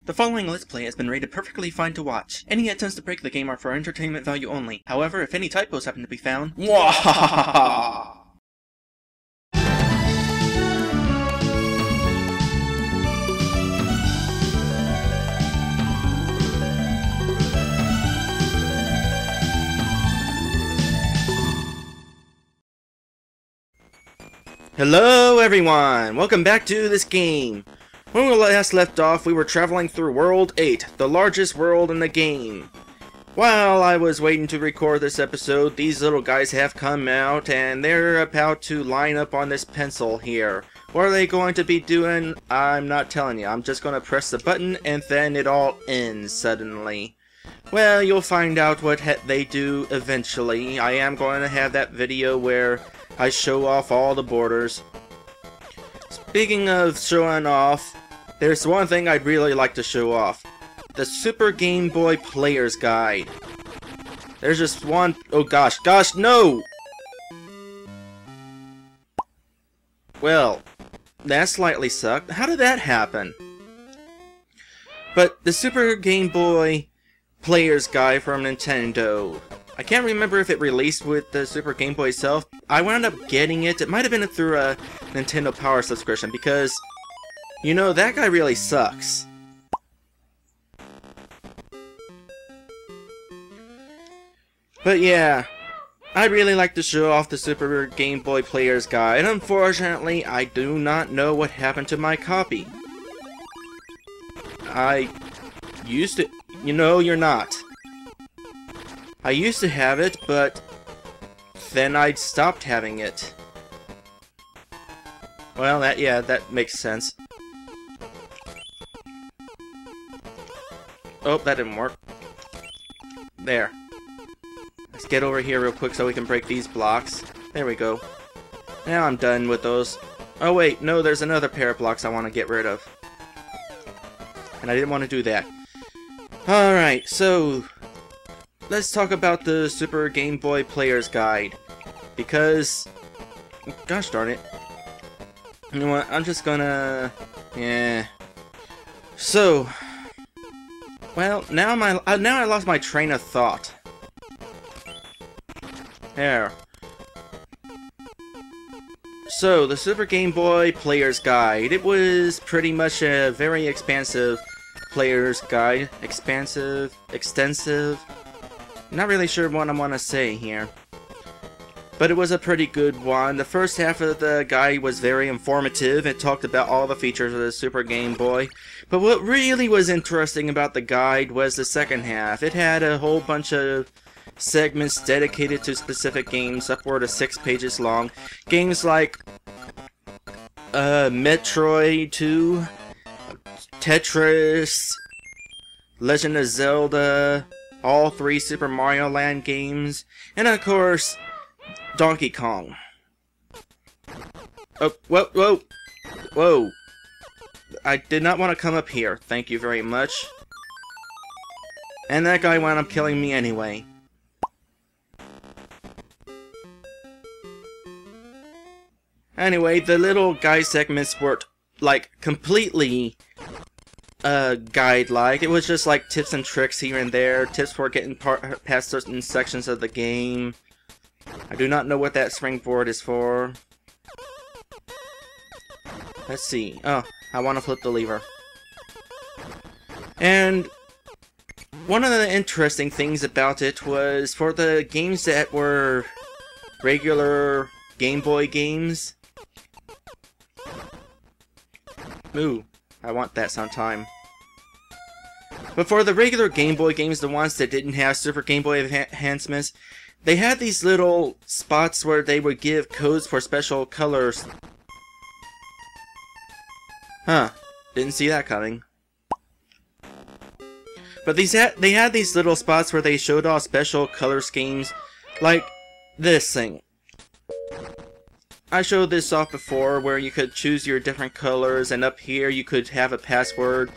The following Let's Play has been rated perfectly fine to watch. Any attempts to break the game are for entertainment value only. However, if any typos happen to be found, Mwahaha! Hello everyone! Welcome back to this game. When we last left off, we were traveling through World 8, the largest world in the game. While I was waiting to record this episode, these little guys have come out and they're about to line up on this pencil here. What are they going to be doing? I'm not telling you. I'm just going to press the button and then it all ends suddenly. Well, you'll find out what they do eventually. I am going to have that video where I show off all the borders. Speaking of showing off, there's one thing I'd really like to show off. The Super Game Boy Player's Guide. There's just one... Oh gosh, no! Well, that slightly sucked. How did that happen? But the Super Game Boy Player's Guide from Nintendo. I can't remember if it released with the Super Game Boy itself. I wound up getting it. It might have been through a Nintendo Power subscription because, you know, that guy really sucks. But yeah, I'd really like to show off the Super Game Boy Player's Guide. Unfortunately, I do not know what happened to my copy. I used to... You know, you're not. I used to have it, but then I stopped having it. Well, that makes sense. Oh, that didn't work. There. Let's get over here real quick so we can break these blocks. There we go. Now I'm done with those. Oh wait, no, there's another pair of blocks I want to get rid of. And I didn't want to do that. Alright, so let's talk about the Super Game Boy Player's Guide. Because, gosh darn it. You know what, I'm just gonna... Yeah. So, well, now I lost my train of thought. There. So, the Super Game Boy Player's Guide. It was pretty much a very expansive player's guide. Expansive, extensive. Not really sure what I want to say here. But it was a pretty good one. The first half of the guide was very informative. It talked about all the features of the Super Game Boy. But what really was interesting about the guide was the second half. It had a whole bunch of segments dedicated to specific games, upward of 6 pages long. Games like Metroid 2, Tetris, Legend of Zelda, all 3 Super Mario Land games, and of course, Donkey Kong. Oh, whoa. I did not want to come up here. Thank you very much. And that guy wound up killing me anyway. Anyway, the little guide segments were, like, completely guide-like. It was just like tips and tricks here and there, tips for getting past certain sections of the game. I do not know what that springboard is for. Let's see. Oh, I want to flip the lever. And one of the interesting things about it was for the games that were regular Game Boy games. Ooh, I want that sometime. But for the regular Game Boy games, the ones that didn't have Super Game Boy enhancements, they had these little spots where they would give codes for special colors. Huh, didn't see that coming. But they had these little spots where they showed off special color schemes, like this thing. I showed this off before, where you could choose your different colors, and up here you could have a password.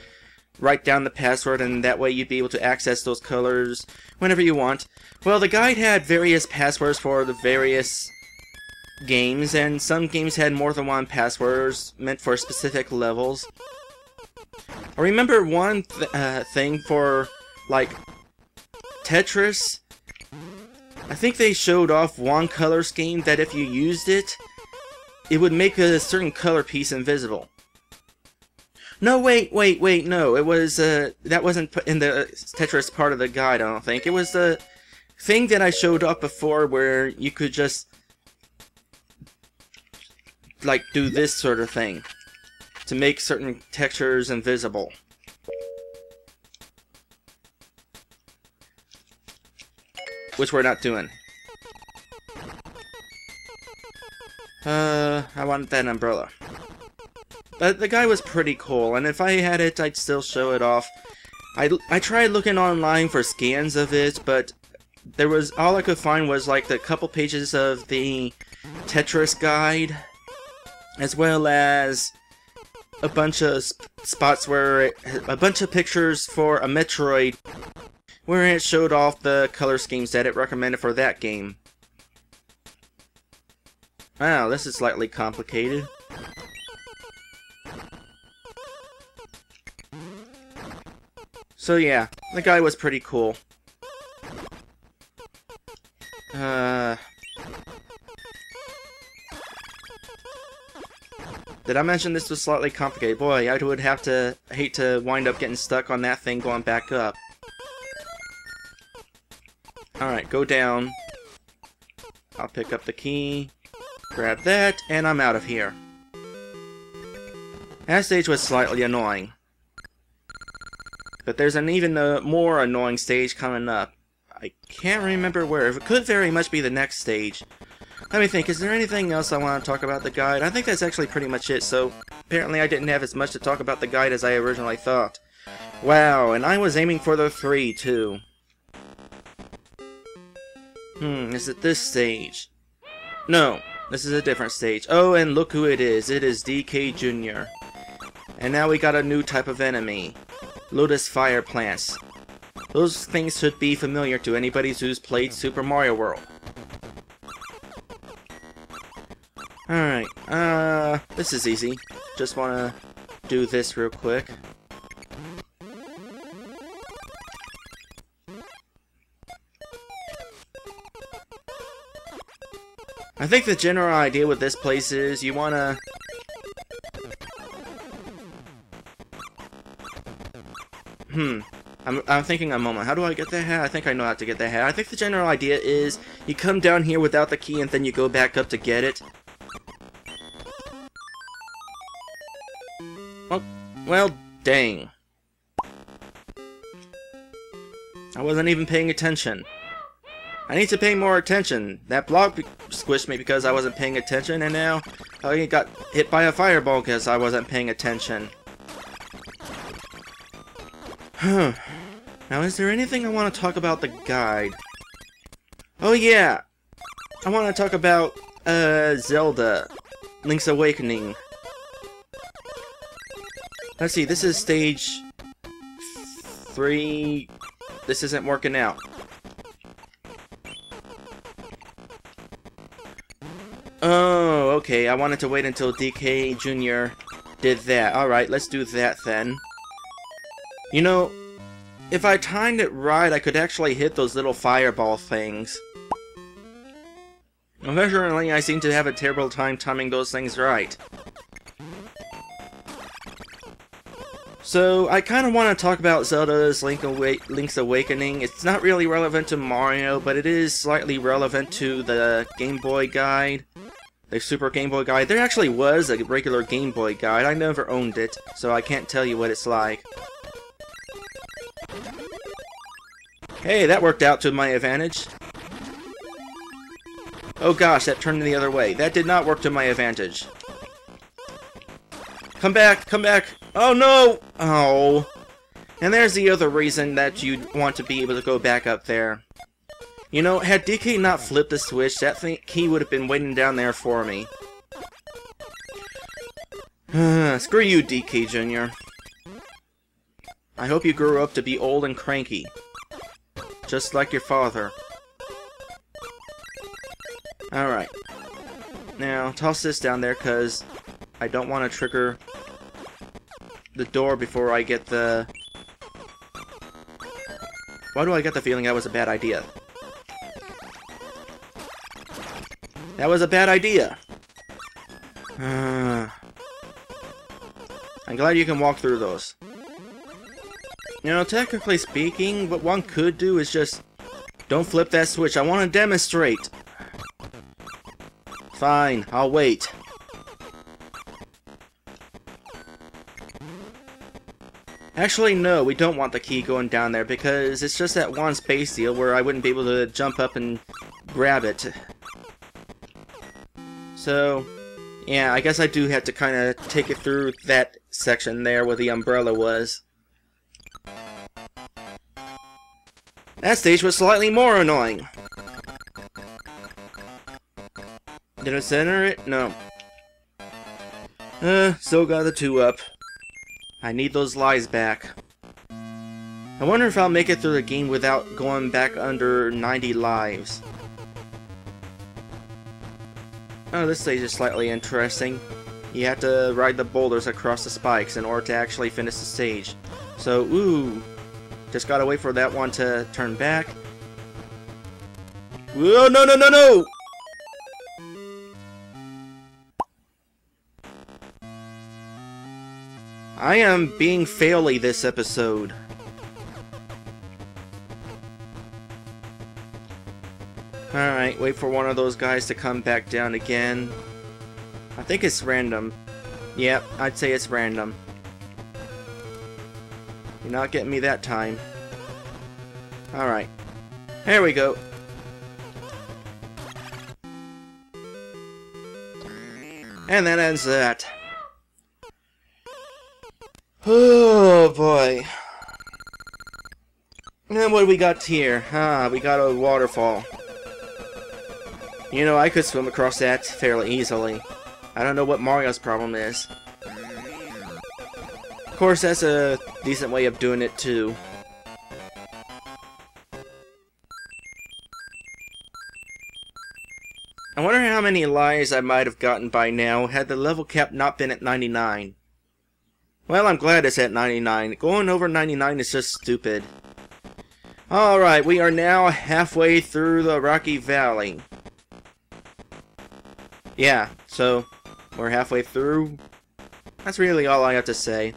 Write down the password, and that way you'd be able to access those colors whenever you want. Well, the guide had various passwords for the various games, and some games had more than one passwords meant for specific levels. I remember one thing for, like, Tetris. I think they showed off one color scheme that if you used it, it would make a certain color piece invisible. No, wait, no. It was, that wasn't in the Tetris part of the guide, I don't think. It was the thing that I showed off before where you could just, like, do this sort of thing to make certain textures invisible. Which we're not doing. I wanted that umbrella. But the guy was pretty cool, and if I had it, I'd still show it off. I tried looking online for scans of it, but there was, all I could find was like the couple pages of the Tetris guide, as well as a bunch of spots where a bunch of pictures for a Metroid where it showed off the color schemes that it recommended for that game. Wow, this is slightly complicated. So yeah, the guy was pretty cool. Did I mention this was slightly complicated? Boy, I would have to hate to wind up getting stuck on that thing going back up. Alright, go down. I'll pick up the key, grab that, and I'm out of here. That stage was slightly annoying. But there's an even more annoying stage coming up. I can't remember where. It could very much be the next stage. Let me think, is there anything else I want to talk about the guide? I think that's actually pretty much it, so apparently I didn't have as much to talk about the guide as I originally thought. Wow, and I was aiming for the 3, too. Is it this stage? No, this is a different stage. Oh, and look who it is. It is DK Jr. And now we got a new type of enemy. Lotus Fire Plants. Those things should be familiar to anybody who's played Super Mario World. Alright, this is easy. Just wanna do this real quick. I think the general idea with this place is you wanna... I'm thinking a moment. How do I get that hat? I think I know how to get that hat. I think the general idea is you come down here without the key and then you go back up to get it. Well, dang. I wasn't even paying attention. I need to pay more attention. That block squished me because I wasn't paying attention, and now I got hit by a fireball because I wasn't paying attention. Now, is there anything I want to talk about the guide? Oh yeah! I want to talk about, Zelda. Link's Awakening. Let's see, this is stage 3. This isn't working out. Oh, okay, I wanted to wait until DK Jr. did that. Alright, let's do that then. You know, if I timed it right, I could actually hit those little fireball things. Unfortunately, I seem to have a terrible time timing those things right. So, I kind of want to talk about Zelda's Link's Awakening. It's not really relevant to Mario, but it is slightly relevant to the Game Boy guide. The Super Game Boy guide. There actually was a regular Game Boy guide. I never owned it, so I can't tell you what it's like. Hey, that worked out to my advantage. Oh gosh, that turned the other way. That did not work to my advantage. Come back, come back! Oh no! Oh. And there's the other reason that you'd want to be able to go back up there. You know, had DK not flipped the switch, that key would have been waiting down there for me. Screw you, DK Jr. I hope you grew up to be old and cranky. Just like your father. Alright. Now, toss this down there, because I don't want to trigger the door before I get the... Why do I get the feeling that was a bad idea? That was a bad idea! I'm glad you can walk through those. You know, technically speaking, what one could do is just... Don't flip that switch, I want to demonstrate! Fine, I'll wait. Actually, no, we don't want the key going down there because it's just that one space deal where I wouldn't be able to jump up and grab it. So, yeah, I guess I do have to kind of take it through that section there where the umbrella was. That stage was slightly more annoying. Did I center it? No. Still got the 2 up. I need those lives back. I wonder if I'll make it through the game without going back under 90 lives. Oh, this stage is slightly interesting. You have to ride the boulders across the spikes in order to actually finish the stage. So, ooh. Just gotta wait for that one to turn back. Whoa, no, no, no, no! I am being faily this episode. Alright, wait for one of those guys to come back down again. I think it's random. Yep, I'd say it's random. You're not getting me that time. Alright. Here we go. And that ends that. Oh boy. And what do we got here? We got a waterfall. You know, I could swim across that fairly easily. I don't know what Mario's problem is. Of course, that's a decent way of doing it too. I wonder how many lives I might have gotten by now had the level cap not been at 99. Well, I'm glad it's at 99. Going over 99 is just stupid. Alright, we are now halfway through the Rocky Valley. Yeah, so we're halfway through. That's really all I have to say.